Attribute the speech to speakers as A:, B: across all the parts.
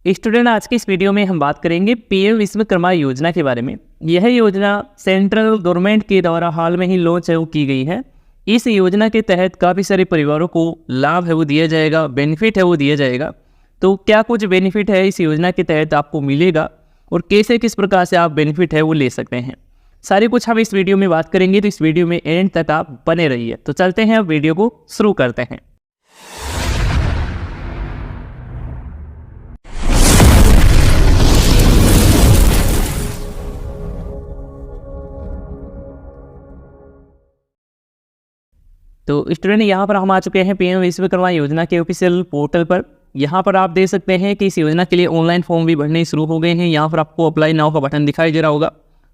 A: Student, आज की इस वीडियो में हम बात करेंगे पीएम विश्वकर्मा योजना के बारे में। यह योजना सेंट्रल गवर्नमेंट के द्वारा हाल में ही लॉन्च की गई है। इस योजना के तहत काफ़ी सारे परिवारों को लाभ है वो दिया जाएगा, बेनिफिट है वो दिया जाएगा। तो क्या कुछ बेनिफिट है इस योजना के तहत आपको मिलेगा और कैसे किस प्रकार से आप बेनिफिट है वो ले सकते हैं, सारे कुछ हम इस वीडियो में बात करेंगे। तो इस वीडियो में एंड तक आप बने रहिए। तो चलते हैं, अब वीडियो को शुरू करते हैं। तो स्टूडेंट, यहाँ पर हम आ चुके हैं पीएम विश्वकर्मा योजना के ऑफिशियल पोर्टल पर। यहाँ पर आप देख सकते हैं कि इस योजना के लिए ऑनलाइन फॉर्म भी भरने शुरू हो गए हैं। यहाँ पर आपको अप्लाई नाउ का बटन दिखाई दे रहा होगा,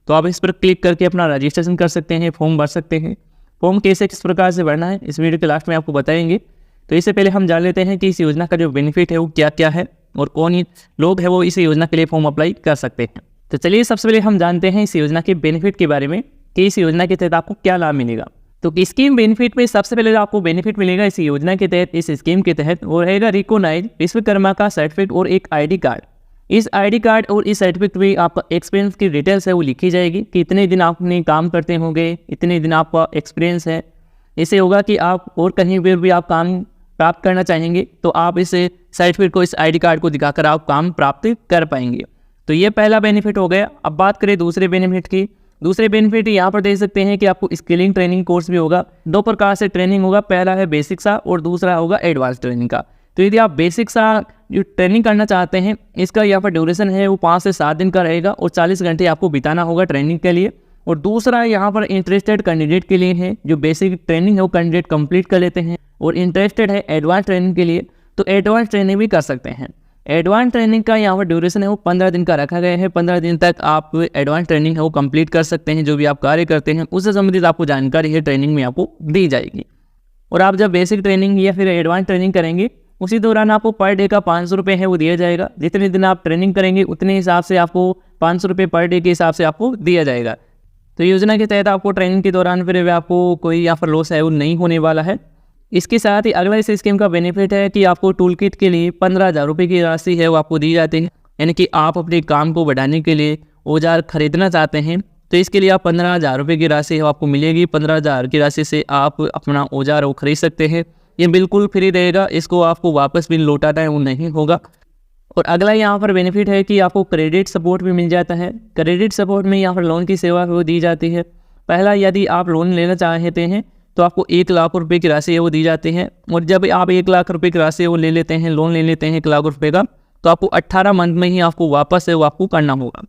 A: तो आप इस पर क्लिक करके अपना रजिस्ट्रेशन कर सकते हैं, फॉर्म भर सकते हैं। फॉर्म कैसे किस प्रकार से भरना है इस वीडियो के लास्ट में आपको बताएंगे। तो इससे पहले हम जान लेते हैं कि इस योजना का जो बेनिफिट है वो क्या क्या है और कौन लोग है वो इस योजना के लिए फॉर्म अप्लाई कर सकते हैं। तो चलिए, सबसे पहले हम जानते हैं इस योजना के बेनिफिट के बारे में कि इस योजना के तहत आपको क्या लाभ मिलेगा। तो स्कीम बेनिफिट में सबसे पहले आपको बेनिफिट मिलेगा इस योजना के तहत, इस स्कीम के तहत, वो रहेगा रिकॉग्नाइज विश्वकर्मा का सर्टिफिकेट और एक आईडी कार्ड। इस आईडी कार्ड और इस सर्टिफिकेट में आपका एक्सपीरियंस की डिटेल्स है वो लिखी जाएगी कि इतने दिन आपने काम करते होंगे, इतने दिन आपका एक्सपीरियंस है। इससे होगा कि आप और कहीं पर भी आप काम प्राप्त करना चाहेंगे तो आप इस सर्टिफिकेट को, इस आईडी कार्ड को दिखाकर आप काम प्राप्त कर पाएंगे। तो ये पहला बेनिफिट हो गया। अब बात करें दूसरे बेनिफिट की। दूसरे बेनिफिट यहाँ पर देख सकते हैं कि आपको स्किलिंग ट्रेनिंग कोर्स भी होगा। दो प्रकार से ट्रेनिंग होगा, पहला है बेसिक सा और दूसरा होगा एडवांस ट्रेनिंग का। तो यदि आप बेसिक सा जो ट्रेनिंग करना चाहते हैं, इसका यहाँ पर ड्यूरेशन है वो 5 से 7 दिन का रहेगा और 40 घंटे आपको बिताना होगा ट्रेनिंग के लिए। और दूसरा यहाँ पर इंटरेस्टेड कैंडिडेट के लिए है, जो बेसिक ट्रेनिंग है वो कैंडिडेट कंप्लीट कर लेते हैं और इंटरेस्टेड है एडवांस ट्रेनिंग के लिए, तो एडवांस ट्रेनिंग भी कर सकते हैं। एडवांस ट्रेनिंग का यहाँ पर ड्यूरेशन है वो 15 दिन का रखा गया है। 15 दिन तक आप एडवांस ट्रेनिंग है वो कंप्लीट कर सकते हैं। जो भी आप कार्य करते हैं उससे संबंधित आपको जानकारी है ट्रेनिंग में आपको दी जाएगी। और आप जब बेसिक ट्रेनिंग या फिर एडवांस ट्रेनिंग करेंगे, उसी दौरान आपको पर डे का 500 रुपये है वो दिया जाएगा। जितने दिन आप ट्रेनिंग करेंगे उतने हिसाब से आपको 500 रुपये पर डे के हिसाब से आपको दिया जाएगा। तो योजना के तहत आपको ट्रेनिंग के दौरान फिर आपको कोई यहाँ पर लॉस है वो नहीं होने वाला है। इसके साथ ही अगला इस स्कीम का बेनिफिट है कि आपको टूल किट के लिए 15,000 रुपये की राशि है वो आपको दी जाती है। यानी कि आप अपने काम को बढ़ाने के लिए औजार खरीदना चाहते हैं तो इसके लिए आप 15,000 रुपये की राशि है वो आपको मिलेगी। 15,000 की राशि से आप अपना औजार वो खरीद सकते हैं। ये बिल्कुल फ्री रहेगा, इसको आपको वापस भी लौटाना है वो नहीं होगा। और अगला यहाँ पर बेनिफिट है कि आपको क्रेडिट सपोर्ट भी मिल जाता है। क्रेडिट सपोर्ट में यहाँ पर लोन की सेवा वो दी जाती है। पहला, यदि आप लोन लेना चाहते हैं तो आपको 1 लाख रुपए की राशि है वो दी जाती है। और जब आप 1 लाख रुपए की राशि वो ले लेते हैं, लोन ले लेते हैं 1 लाख रुपए का, तो आपको 18 मंथ में ही आपको वापस है वो आपको करना होगा।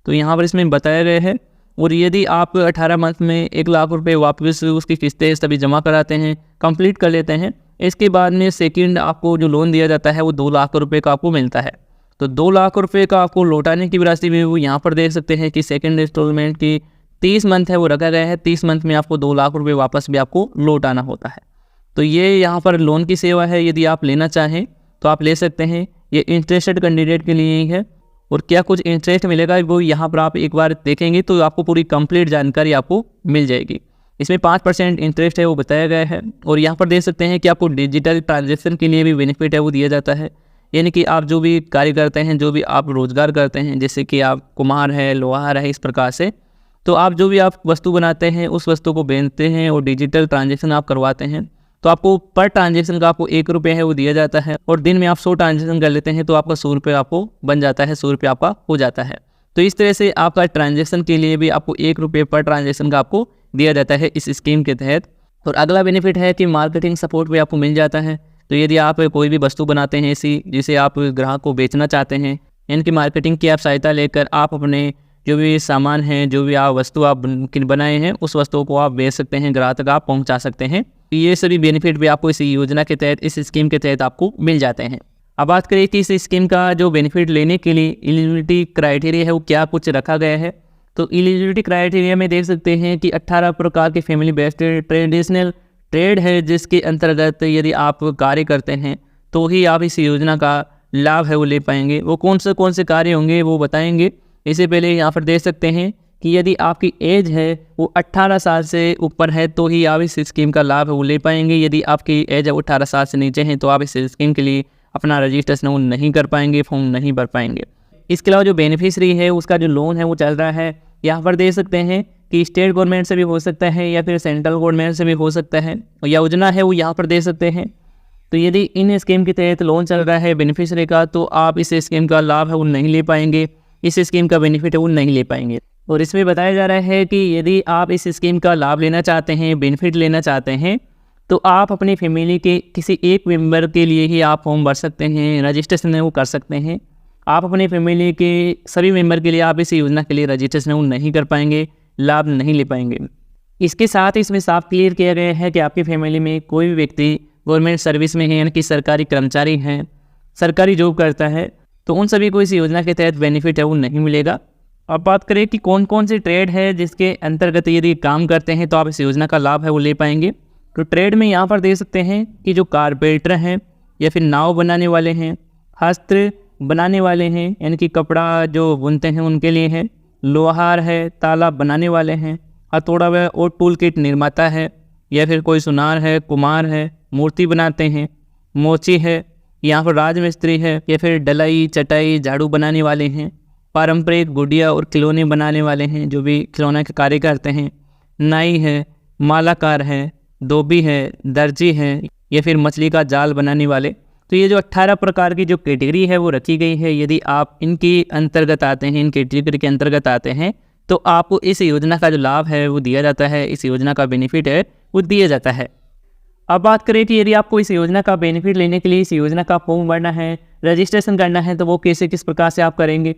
A: तो यहाँ पर इसमें बताया गया है। और यदि आप 18 मंथ में 1 लाख रुपए वापस उसकी किस्तें सभी जमा कराते हैं, कंप्लीट कर लेते हैं, इसके बाद में सेकंड आपको जो लोन दिया जाता है वो 2 लाख रुपए का आपको मिलता है। तो 2 लाख रुपए का आपको लौटाने की राशि भी वो यहाँ पर देख सकते हैं कि सेकंड इंस्टॉलमेंट की 30 मंथ है वो रखा गया है। 30 मंथ में आपको 2 लाख रुपए वापस भी आपको लौटाना होता है। तो ये यहाँ पर लोन की सेवा है, यदि आप लेना चाहें तो आप ले सकते हैं। ये इंटरेस्टेड कैंडिडेट के लिए ही है। और क्या कुछ इंटरेस्ट मिलेगा वो यहाँ पर आप एक बार देखेंगे तो आपको पूरी कंप्लीट जानकारी आपको मिल जाएगी। इसमें 5% इंटरेस्ट है वो बताया गया है। और यहाँ पर देख सकते हैं कि आपको डिजिटल ट्रांजेक्शन के लिए भी बेनिफिट है वो दिया जाता है। यानी कि आप जो भी कार्य करते हैं, जो भी आप रोजगार करते हैं, जैसे कि आप कुम्हार है, लोहार है, इस प्रकार से, तो आप जो भी आप वस्तु बनाते हैं उस वस्तु को बेचते हैं और डिजिटल ट्रांजेक्शन आप करवाते हैं, तो आपको पर ट्रांजेक्शन का आपको 1 रुपये है वो दिया जाता है। और दिन में आप 100 ट्रांजेक्शन कर लेते हैं तो आपका 100 रुपये आपको बन जाता है, 100 रुपये आपका हो जाता है। तो इस तरह से आपका ट्रांजेक्शन के लिए भी आपको 1 रुपये पर ट्रांजेक्शन का आपको दिया जाता है इस स्कीम के तहत। और अगला बेनिफिट है कि मार्केटिंग सपोर्ट भी आपको मिल जाता है। तो यदि आप कोई भी वस्तु बनाते हैं ऐसी जिसे आप ग्राहक को बेचना चाहते हैं, इनकी मार्केटिंग की आप सहायता लेकर आप अपने जो भी सामान है, जो भी आप वस्तु आप बनाए हैं, उस वस्तुओं को आप बेच सकते हैं, ग्राहक तक आप पहुंचा सकते हैं। ये सभी बेनिफिट भी आपको इस योजना के तहत, इस स्कीम के तहत आपको मिल जाते हैं। अब बात करें कि इस स्कीम का जो बेनिफिट लेने के लिए एलिजिबिलिटी क्राइटेरिया है वो क्या कुछ रखा गया है। तो एलिजिबिलिटी क्राइटेरिया में देख सकते हैं कि 18 प्रकार के फैमिली बेस्ड ट्रेडिशनल ट्रेड है जिसके अंतर्गत यदि आप कार्य करते हैं तो ही आप इस योजना का लाभ है वो ले पाएंगे। वो कौन से कार्य होंगे वो बताएंगे। इससे पहले यहाँ पर देख सकते हैं कि यदि आपकी एज है वो 18 साल से ऊपर है तो ही आप इस स्कीम का लाभ है वो ले पाएंगे। यदि आपकी एज है वो 18 साल से नीचे है तो आप इस स्कीम के लिए अपना रजिस्ट्रेशन वो नहीं कर पाएंगे, फॉर्म नहीं भर पाएंगे। इसके अलावा जो बेनिफिशरी है उसका जो लोन है वो चल रहा है, यहाँ पर दे सकते हैं कि स्टेट गवर्नमेंट से भी हो सकता है या फिर सेंट्रल गवर्नमेंट से भी हो सकता है, योजना है वो यहाँ पर दे सकते हैं। तो यदि इन स्कीम के तहत लोन चल रहा है बेनिफिशरी का, तो आप इस स्कीम का लाभ है वो नहीं ले पाएंगे, इस स्कीम का बेनिफिट है वो नहीं ले पाएंगे। और इसमें बताया जा रहा है कि यदि आप इस स्कीम का लाभ लेना चाहते हैं, बेनिफिट लेना चाहते हैं, तो आप अपनी फैमिली के किसी एक मेंबर के लिए ही आप फॉर्म भर सकते हैं, रजिस्ट्रेशन है वो कर सकते हैं। आप अपनी फैमिली के सभी मेंबर के लिए आप इस योजना के लिए रजिस्ट्रेशन वो नहीं कर पाएंगे, लाभ नहीं ले पाएंगे। इसके साथ ही इसमें साफ क्लियर किया गया है कि आपकी फैमिली में कोई भी व्यक्ति गवर्नमेंट सर्विस में है, यानी कि सरकारी कर्मचारी हैं, सरकारी जॉब करता है, तो उन सभी को इस योजना के तहत बेनिफिट है वो नहीं मिलेगा। अब बात करें कि कौन कौन सी ट्रेड है जिसके अंतर्गत यदि काम करते हैं तो आप इस योजना का लाभ है वो ले पाएंगे। तो ट्रेड में यहाँ पर दे सकते हैं कि जो कारपेंटर हैं या फिर नाव बनाने वाले हैं, हस्त्र बनाने वाले हैं, यानी कि कपड़ा जो बुनते हैं उनके लिए है, लोहार है, ताला बनाने वाले हैं, हथौड़ा व और टूल किट निर्माता है, या फिर कोई सुनार है, कुम्हार है, मूर्ति बनाते हैं, मोची है, यहाँ पर राजमिस्त्री है, या फिर डलाई चटाई झाड़ू बनाने वाले हैं, पारंपरिक गुड़िया और खिलौने बनाने वाले हैं जो भी खिलौना के कार्य करते हैं, नाई है, मालाकार है, धोबी है, दर्जी है, या फिर मछली का जाल बनाने वाले। तो ये जो 18 प्रकार की जो कैटेगरी है वो रखी गई है, यदि आप इनके अंतर्गत आते हैं, इन कैटेगरी के अंतर्गत आते हैं, तो आपको इस योजना का जो लाभ है वो दिया जाता है, इस योजना का बेनिफिट है वो दिया जाता है। अब बात करें कि यदि आपको इस योजना का बेनिफिट लेने के लिए इस योजना का फॉर्म भरना है, रजिस्ट्रेशन करना है, तो वो कैसे किस प्रकार से आप करेंगे।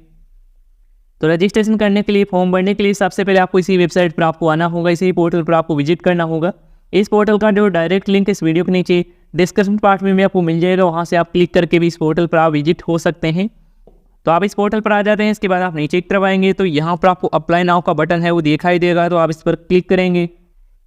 A: तो रजिस्ट्रेशन करने के लिए, फॉर्म भरने के लिए सबसे पहले आपको इसी वेबसाइट पर आपको आना होगा, इसी पोर्टल पर आपको विजिट करना होगा। इस पोर्टल का जो डायरेक्ट लिंक इस वीडियो के नीचे डिस्क्रिप्शन पार्ट में आपको मिल जाएगा, वहाँ से आप क्लिक करके भी इस पोर्टल पर आप विजिट हो सकते हैं। तो आप इस पोर्टल पर आ जाते हैं, इसके बाद आप नीचे की तरफ आएंगे तो यहाँ पर आपको अप्लाई नाउ का बटन है वो दिखाई देगा, तो आप इस पर क्लिक करेंगे।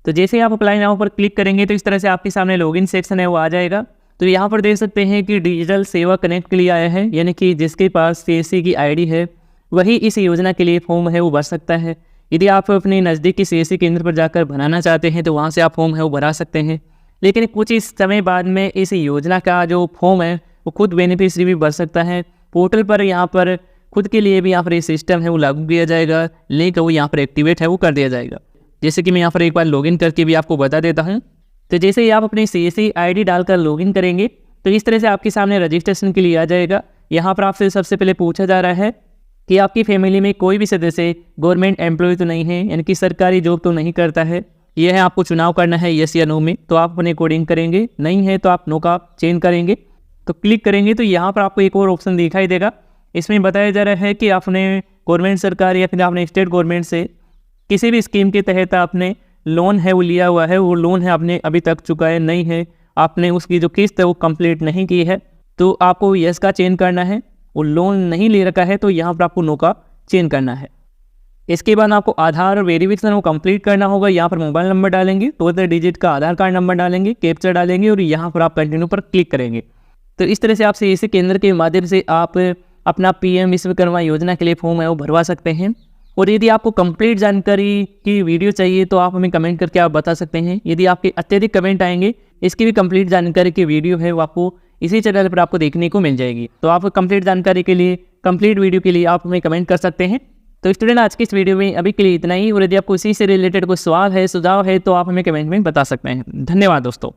A: तो जैसे ही आप अप्लाई नाउ पर क्लिक करेंगे तो इस तरह से आपके सामने लॉगिन सेक्शन है वो आ जाएगा। तो यहाँ पर देख सकते हैं कि डिजिटल सेवा कनेक्ट के लिए आया है, यानी कि जिसके पास CSC की ID है वही इस योजना के लिए फॉर्म है वो भर सकता है। यदि आप अपने नज़दीकी CSC केंद्र पर जाकर भराना चाहते हैं तो वहाँ से आप फॉर्म है वो भरा सकते हैं, लेकिन कुछ इस समय बाद में इस योजना का जो फॉर्म है वो खुद बेनिफिशरी भी भर सकता है। पोर्टल पर यहाँ पर खुद के लिए भी यहाँ पर ये सिस्टम है वो लागू किया जाएगा, लिंक वो यहाँ पर एक्टिवेट है वो कर दिया जाएगा। जैसे कि मैं यहाँ पर एक बार लॉगिन करके भी आपको बता देता हूँ। तो जैसे ही आप अपनी CSC ID डालकर लॉगिन करेंगे तो इस तरह से आपके सामने रजिस्ट्रेशन के लिए आ जाएगा। यहाँ पर आपसे सबसे पहले पूछा जा रहा है कि आपकी फैमिली में कोई भी सदस्य गवर्नमेंट एम्प्लॉय तो नहीं है, यानी कि सरकारी जॉब तो नहीं करता है। यह है आपको चुनाव करना है यस या नो में, तो आप अपने अकॉर्डिंग करेंगे, नहीं है तो आप नो का चेंज करेंगे। तो क्लिक करेंगे तो यहाँ पर आपको एक और ऑप्शन दिखाई देगा, इसमें बताया जा रहा है कि आपने गवर्नमेंट सरकार या फिर आपने स्टेट गवर्नमेंट से किसी भी स्कीम के तहत आपने लोन है वो लिया हुआ है, वो लोन है आपने अभी तक चुकाया नहीं है, आपने उसकी जो किस्त है वो कंप्लीट नहीं की है, तो आपको यस का चेंज करना है। वो लोन नहीं ले रखा है तो यहाँ पर आपको नो का चेंज करना है। इसके बाद आपको आधार और वेरिफिकेशन वो कंप्लीट करना होगा। यहाँ पर मोबाइल नंबर डालेंगे, 12 डिजिट का आधार कार्ड नंबर डालेंगे, कैप्चा डालेंगे और यहाँ पर आप कंटिन्यू पर क्लिक करेंगे। तो इस तरह से आप CSC केंद्र के माध्यम से आप अपना PM विश्वकर्मा योजना के लिए फॉर्म है वो भरवा सकते हैं। और यदि आपको कंप्लीट जानकारी की वीडियो चाहिए तो आप हमें कमेंट करके आप बता सकते हैं। यदि आपके अत्यधिक कमेंट आएंगे, इसकी भी कंप्लीट जानकारी की वीडियो है वो आपको इसी चैनल पर आपको देखने को मिल जाएगी। तो आप कंप्लीट जानकारी के लिए, कंप्लीट वीडियो के लिए आप हमें कमेंट कर सकते हैं। तो स्टूडेंट आज की इस वीडियो में अभी के लिए इतना ही, और यदि आपको इसी से रिलेटेड कोई सवाल है, सुझाव है, तो आप हमें कमेंट में बता सकते हैं। धन्यवाद दोस्तों।